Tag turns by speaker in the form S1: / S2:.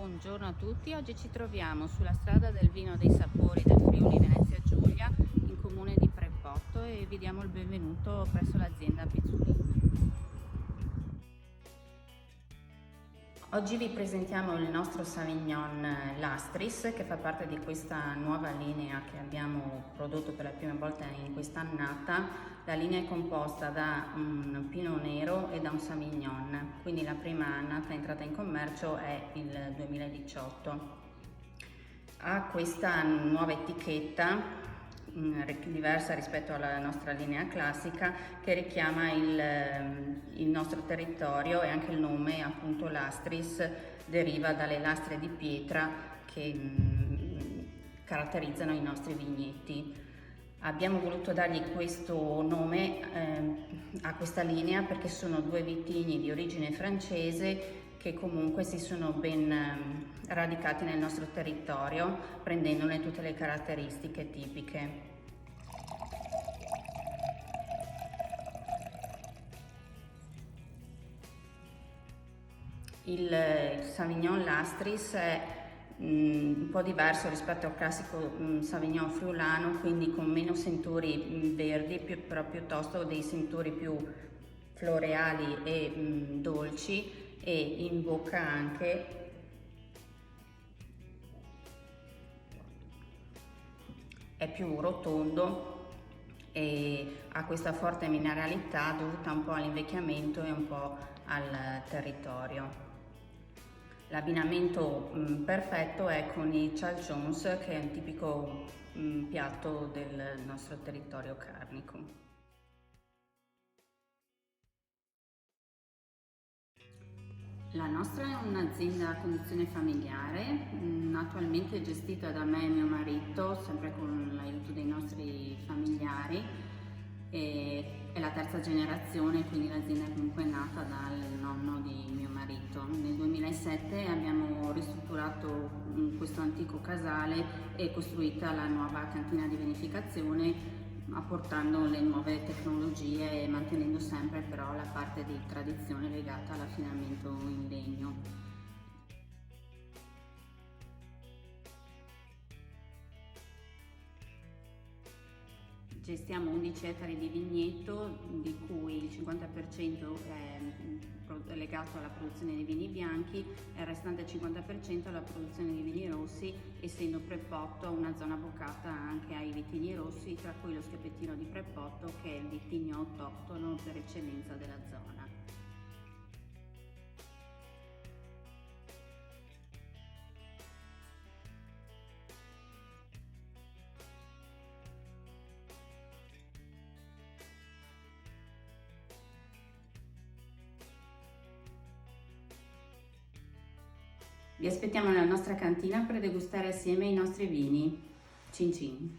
S1: Buongiorno a tutti, oggi ci troviamo sulla strada del vino dei sapori del Friuli Venezia Giulia in comune di Prepotto e vi diamo il benvenuto presso l'azienda Pizzulini. Oggi vi presentiamo il nostro Sauvignon Lastris che fa parte di questa nuova linea che abbiamo prodotto per la prima volta in quest'annata. La linea è composta da un Pinot Nero e da un Sauvignon, quindi la prima annata entrata in commercio è il 2018. Ha questa nuova etichetta diversa rispetto alla nostra linea classica che richiama il nostro territorio, e anche il nome, appunto Lastris, deriva dalle lastre di pietra che caratterizzano i nostri vigneti. Abbiamo voluto dargli questo nome a questa linea perché sono due vitigni di origine francese che comunque si sono ben radicati nel nostro territorio, prendendone tutte le caratteristiche tipiche. Il Sauvignon Lastris è un po' diverso rispetto al classico Sauvignon friulano, quindi con meno sentori verdi, però piuttosto dei sentori più floreali e dolci, e in bocca anche è più rotondo e ha questa forte mineralità dovuta un po' all'invecchiamento e un po' al territorio. L'abbinamento perfetto è con i chalchons, che è un tipico piatto del nostro territorio carnico. La nostra è un'azienda a conduzione familiare, attualmente gestita da me e mio marito, sempre con l'aiuto dei nostri familiari. È la terza generazione, quindi l'azienda è comunque nata dal nonno di mio marito. Nel 2007 abbiamo ristrutturato questo antico casale e costruita la nuova cantina di vinificazione, apportando le nuove tecnologie e mantenendo sempre però la parte di tradizione legata all'affinamento in legno. Gestiamo 11 ettari di vigneto, di cui il 50% è legato alla produzione di vini bianchi e il restante 50% alla produzione di vini rossi, essendo Prepotto una zona vocata anche ai vitigni rossi, tra cui lo Schiopettino di Prepotto, che è il vitigno autoctono per eccellenza della zona. Vi aspettiamo nella nostra cantina per degustare assieme i nostri vini. Cin cin!